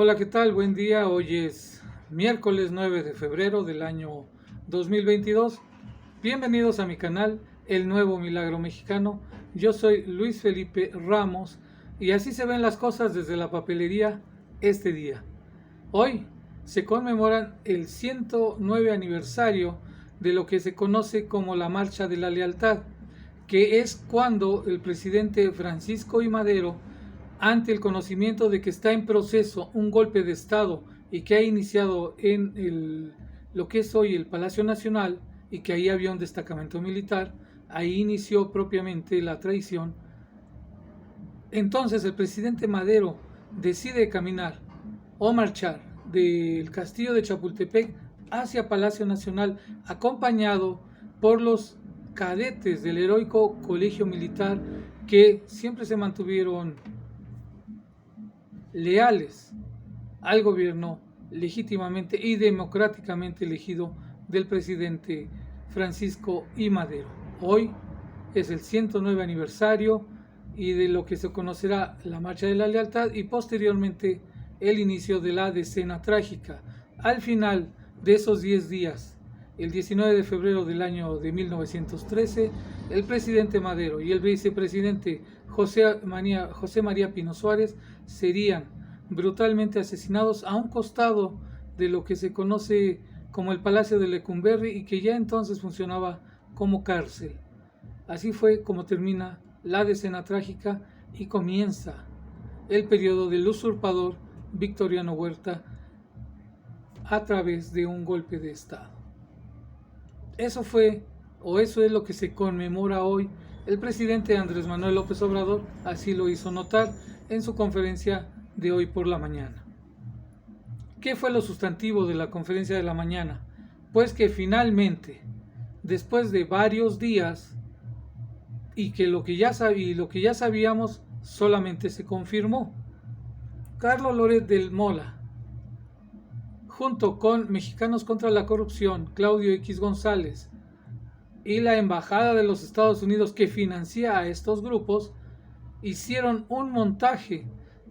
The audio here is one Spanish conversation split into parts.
Hola, ¿qué tal? Buen día. Hoy es miércoles 9 de febrero del año 2022. Bienvenidos a mi canal, El Nuevo Milagro Mexicano. Yo soy Luis Felipe Ramos y así se ven las cosas desde la papelería este día. Hoy se conmemoran el 109 aniversario de lo que se conoce como la Marcha de la Lealtad, que es cuando el presidente Francisco I. Madero, ante el conocimiento de que está en proceso un golpe de Estado y que ha iniciado en lo que es hoy el Palacio Nacional y que ahí había un destacamento militar, ahí inició propiamente la traición. Entonces el presidente Madero decide caminar o marchar del castillo de Chapultepec hacia Palacio Nacional, acompañado por los cadetes del heroico colegio militar que siempre se mantuvieron leales al gobierno legítimamente y democráticamente elegido del presidente Francisco I. Madero. Hoy es el 109 aniversario y de lo que se conocerá la Marcha de la Lealtad y posteriormente el inicio de la decena trágica. Al final de esos 10 días, el 19 de febrero del año de 1913, el presidente Madero y el vicepresidente José María Pino Suárez serían brutalmente asesinados a un costado de lo que se conoce como el Palacio de Lecumberri y que ya entonces funcionaba como cárcel. Así fue como termina la decena trágica y comienza el periodo del usurpador Victoriano Huerta a través de un golpe de Estado. Eso es lo que se conmemora hoy. El presidente Andrés Manuel López Obrador así lo hizo notar en su conferencia de hoy por la mañana. ¿Qué fue lo sustantivo de la conferencia de la mañana? Pues que finalmente, después de varios días y que lo que ya sabíamos solamente se confirmó. Carlos Loret del Mola, junto con Mexicanos contra la Corrupción, Claudio X González, y la Embajada de los Estados Unidos que financia a estos grupos, hicieron un montaje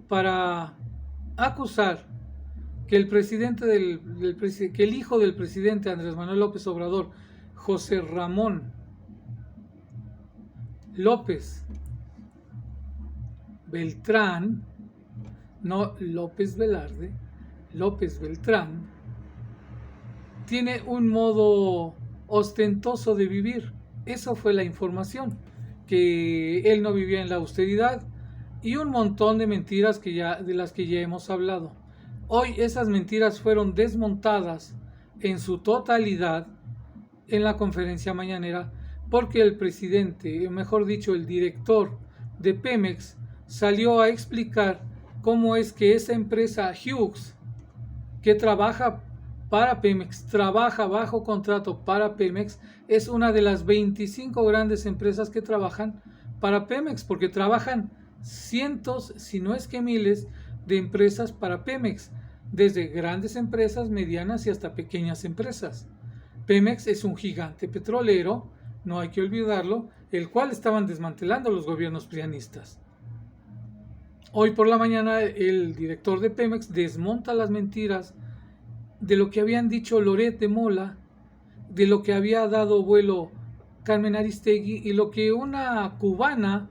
para acusar que el hijo del presidente Andrés Manuel López Obrador, José Ramón López Beltrán, no López Velarde, López Beltrán, tiene un modo ostentoso de vivir. Eso fue la información, que él no vivía en la austeridad y un montón de mentiras de las que ya hemos hablado. Hoy esas mentiras fueron desmontadas en su totalidad en la conferencia mañanera porque el presidente, o mejor dicho, el director de Pemex salió a explicar cómo es que esa empresa Hughes, que trabaja para Pemex, trabaja bajo contrato para Pemex, es una de las 25 grandes empresas que trabajan para Pemex, porque trabajan cientos, si no es que miles, de empresas para Pemex, desde grandes empresas, medianas y hasta pequeñas empresas. Pemex es un gigante petrolero, no hay que olvidarlo, el cual estaban desmantelando los gobiernos prianistas. Hoy por la mañana el director de Pemex desmonta las mentiras de lo que habían dicho Loret de Mola, de lo que había dado vuelo Carmen Aristegui y lo que una cubana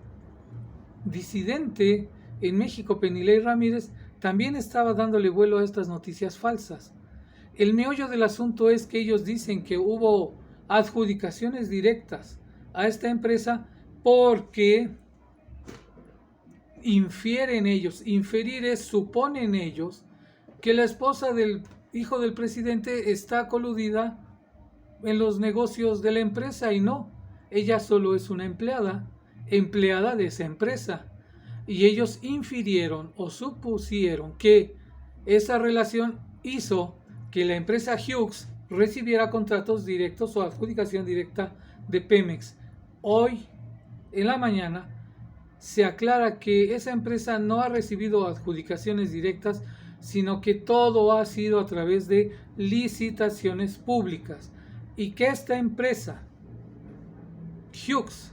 disidente en México, Penilei Ramírez, también estaba dándole vuelo a estas noticias falsas. El meollo del asunto es que ellos dicen que hubo adjudicaciones directas a esta empresa porque infieren ellos, inferir es suponen ellos, que la esposa del hijo del presidente está coludida en los negocios de la empresa y no, ella solo es una empleada de esa empresa. Y ellos infirieron o supusieron que esa relación hizo que la empresa Hughes recibiera contratos directos o adjudicación directa de Pemex. Hoy, en la mañana, se aclara que esa empresa no ha recibido adjudicaciones directas, sino que todo ha sido a través de licitaciones públicas y que esta empresa, Hughes,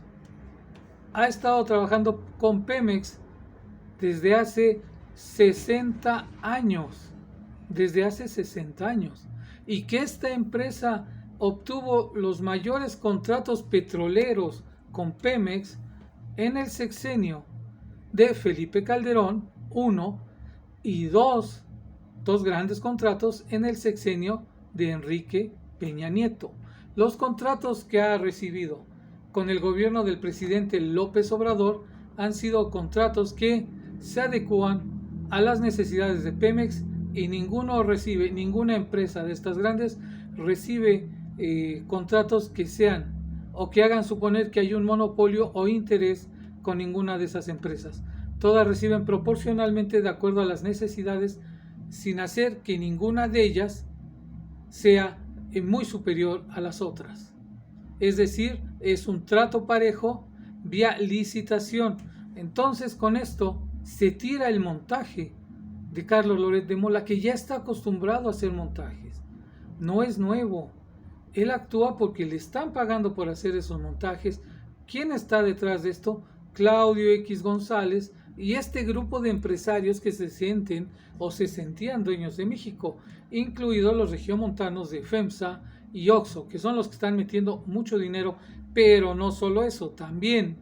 ha estado trabajando con Pemex desde hace 60 años, desde hace 60 años, y que esta empresa obtuvo los mayores contratos petroleros con Pemex en el sexenio de Felipe Calderón, uno, y dos grandes contratos en el sexenio de Enrique Peña Nieto. Los contratos que ha recibido con el gobierno del presidente López Obrador han sido contratos que se adecúan a las necesidades de Pemex, y ninguna empresa de estas grandes recibe contratos que sean o que hagan suponer que hay un monopolio o interés con ninguna de esas empresas. Todas reciben proporcionalmente de acuerdo a las necesidades, sin hacer que ninguna de ellas sea muy superior a las otras. Es decir, es un trato parejo vía licitación. Entonces, con esto se tira el montaje de Carlos Loret de Mola, que ya está acostumbrado a hacer montajes. No es nuevo. Él actúa porque le están pagando por hacer esos montajes. ¿Quién está detrás de esto? Claudio X González y este grupo de empresarios que se sienten o se sentían dueños de México, incluidos los regiomontanos de FEMSA y OXXO, que son los que están metiendo mucho dinero. Pero no solo eso, también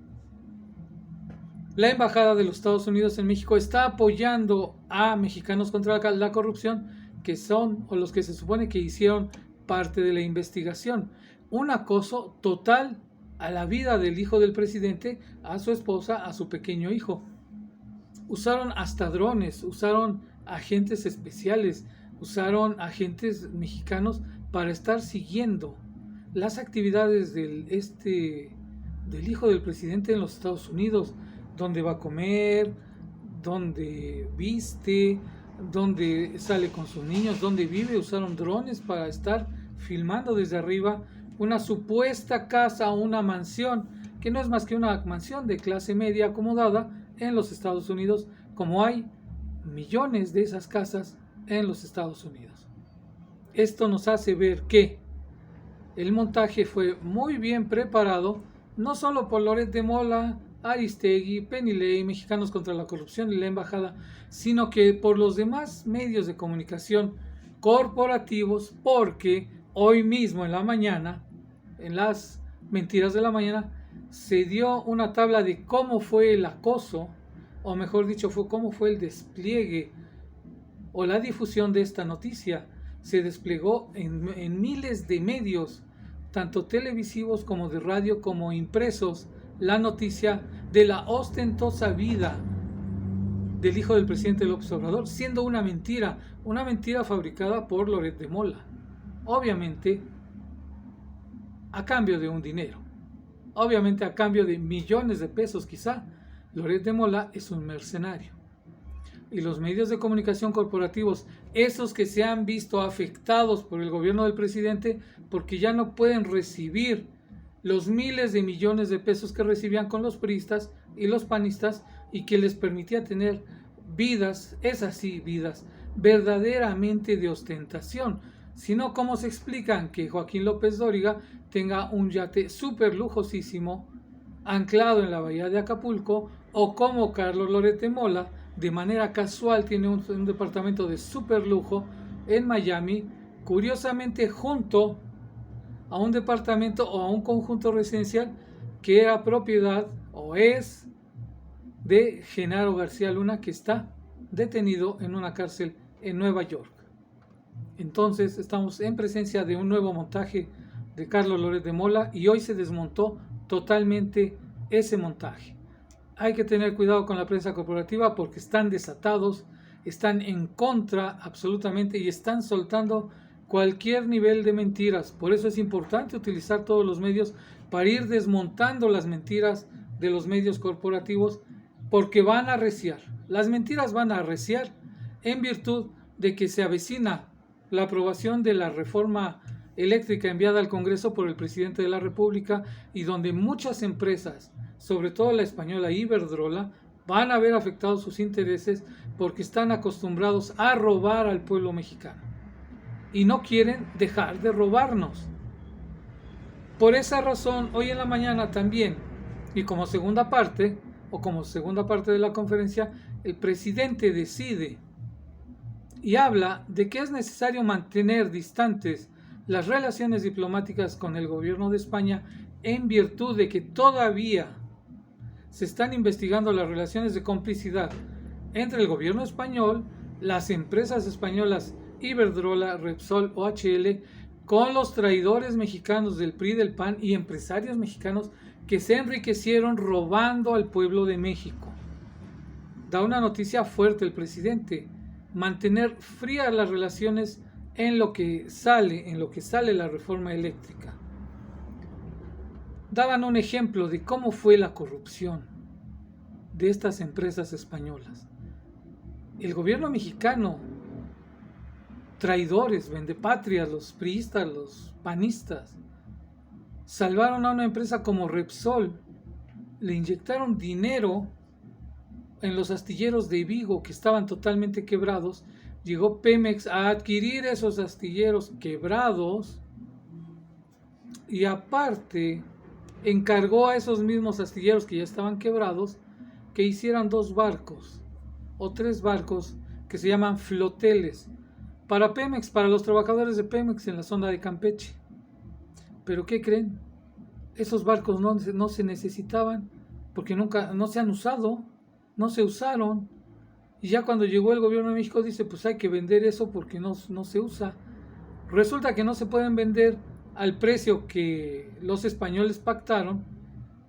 la Embajada de los Estados Unidos en México está apoyando a Mexicanos contra la Corrupción, que son o los que se supone que hicieron parte de la investigación. Un acoso total a la vida del hijo del presidente, a su esposa, a su pequeño hijo. Usaron hasta drones, usaron agentes especiales, usaron agentes mexicanos para estar siguiendo las actividades del hijo del presidente en los Estados Unidos, dónde va a comer, dónde viste, dónde sale con sus niños, dónde vive. Usaron drones para estar filmando desde arriba una supuesta casa o una mansión, que no es más que una mansión de clase media acomodada en los Estados Unidos, como hay millones de esas casas en los Estados Unidos. Esto nos hace ver que el montaje fue muy bien preparado, no solo por Loret de Mola, Aristegui, Penilei, Mexicanos contra la Corrupción y la Embajada, sino que por los demás medios de comunicación corporativos, porque hoy mismo en la mañana, en las mentiras de la mañana, se dio una tabla de cómo fue el acoso, o mejor dicho, cómo fue el despliegue o la difusión de esta noticia. Se desplegó en miles de medios, tanto televisivos como de radio como impresos, la noticia de la ostentosa vida del hijo del presidente López Obrador, siendo una mentira fabricada por Loret de Mola, obviamente a cambio de un dinero, obviamente a cambio de millones de pesos. Quizá Loret de Mola es un mercenario, y los medios de comunicación corporativos, esos que se han visto afectados por el gobierno del presidente porque ya no pueden recibir los miles de millones de pesos que recibían con los priistas y los panistas, y que les permitía tener vidas, esas sí, vidas verdaderamente de ostentación. Sino, ¿cómo se explican que Joaquín López Dóriga tenga un yate súper lujosísimo anclado en la bahía de Acapulco, o como Carlos Loret de Mola de manera casual tiene un departamento de súper lujo en Miami, curiosamente junto a un departamento o a un conjunto residencial que era propiedad o es de Genaro García Luna, que está detenido en una cárcel en Nueva York? Entonces estamos en presencia de un nuevo montaje de Carlos Loret de Mola, y hoy se desmontó totalmente ese montaje. Hay que tener cuidado con la prensa corporativa porque están desatados, están en contra absolutamente y están soltando cualquier nivel de mentiras. Por eso es importante utilizar todos los medios para ir desmontando las mentiras de los medios corporativos, porque van a arreciar. Las mentiras van a arreciar en virtud de que se avecina la aprobación de la reforma eléctrica enviada al Congreso por el presidente de la República, y donde muchas empresas, sobre todo la española Iberdrola, van a ver afectados sus intereses porque están acostumbrados a robar al pueblo mexicano y no quieren dejar de robarnos. Por esa razón, hoy en la mañana también, y como segunda parte de la conferencia, el presidente decide y habla de que es necesario mantener distantes las relaciones diplomáticas con el gobierno de España en virtud de que todavía se están investigando las relaciones de complicidad entre el gobierno español, las empresas españolas Iberdrola, Repsol, OHL, con los traidores mexicanos del PRI, del PAN y empresarios mexicanos que se enriquecieron robando al pueblo de México. Da una noticia fuerte el presidente: mantener frías las relaciones en lo que sale la reforma eléctrica. Daban un ejemplo de cómo fue la corrupción de estas empresas españolas. El gobierno mexicano, traidores, vendepatrias, los priistas, los panistas, salvaron a una empresa como Repsol, le inyectaron dinero en los astilleros de Vigo que estaban totalmente quebrados. Llegó Pemex a adquirir esos astilleros quebrados y aparte encargó a esos mismos astilleros que ya estaban quebrados que hicieran 2 barcos o 3 barcos que se llaman floteles para Pemex, para los trabajadores de Pemex en la zona de Campeche. Pero ¿qué creen? Esos barcos no se necesitaban porque nunca no se han usado, no se usaron. Y ya cuando llegó el gobierno de México dice, pues hay que vender eso porque no se usa. Resulta que no se pueden vender al precio que los españoles pactaron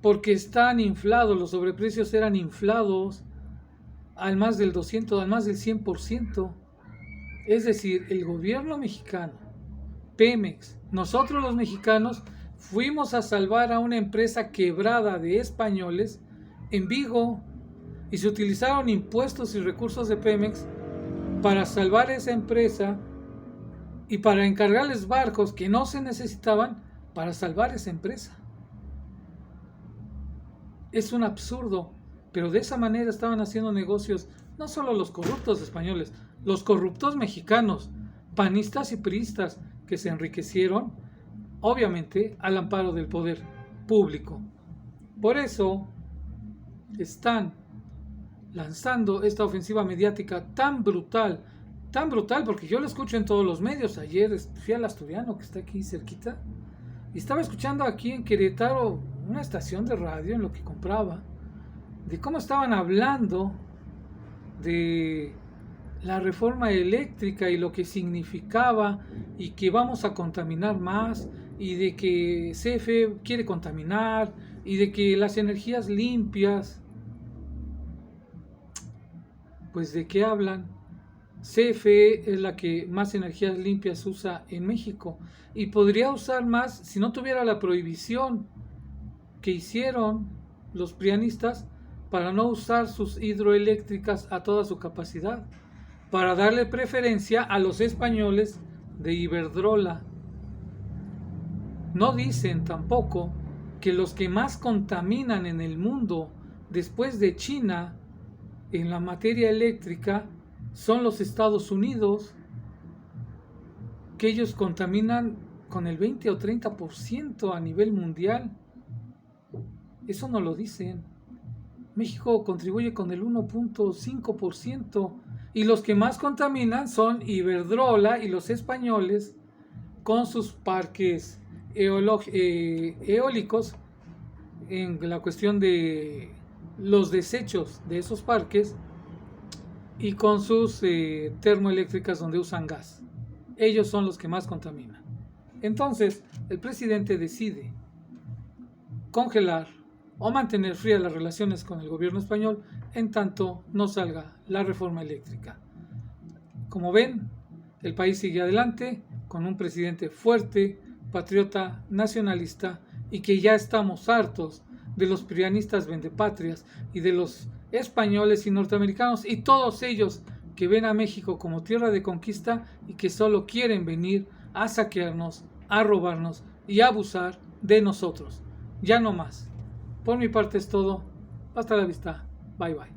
porque están inflados, los sobreprecios eran inflados al más del 200, al más del 100%. Es decir, el gobierno mexicano, Pemex, nosotros los mexicanos, fuimos a salvar a una empresa quebrada de españoles en Vigo y se utilizaron impuestos y recursos de Pemex para salvar esa empresa y para encargarles barcos que no se necesitaban para salvar esa empresa. Es un absurdo, pero de esa manera estaban haciendo negocios no solo los corruptos españoles, los corruptos mexicanos, panistas y priistas que se enriquecieron, obviamente, al amparo del poder público. Por eso están lanzando esta ofensiva mediática tan brutal, porque yo lo escucho en todos los medios. Ayer fui al Asturiano, que está aquí cerquita, y estaba escuchando aquí en Querétaro una estación de radio en lo que compraba, de cómo estaban hablando de la reforma eléctrica y lo que significaba y que vamos a contaminar más y de que CFE quiere contaminar y de que las energías limpias. Pues ¿de qué hablan? CFE es la que más energías limpias usa en México y podría usar más si no tuviera la prohibición que hicieron los prianistas para no usar sus hidroeléctricas a toda su capacidad, para darle preferencia a los españoles de Iberdrola. No dicen tampoco que los que más contaminan en el mundo después de China en la materia eléctrica son los Estados Unidos, que ellos contaminan con el 20 o 30% a nivel mundial. Eso no lo dicen. México contribuye con el 1.5% y los que más contaminan son Iberdrola y los españoles con sus parques eólicos en la cuestión de los desechos de esos parques y con sus termoeléctricas donde usan gas. Ellos son los que más contaminan. Entonces, el presidente decide congelar o mantener frías las relaciones con el gobierno español en tanto no salga la reforma eléctrica. Como ven, el país sigue adelante con un presidente fuerte, patriota, nacionalista y que ya estamos hartos de los prianistas vendepatrias y de los españoles y norteamericanos y todos ellos que ven a México como tierra de conquista y que solo quieren venir a saquearnos, a robarnos y a abusar de nosotros. Ya no más. Por mi parte es todo. Hasta la vista. Bye bye.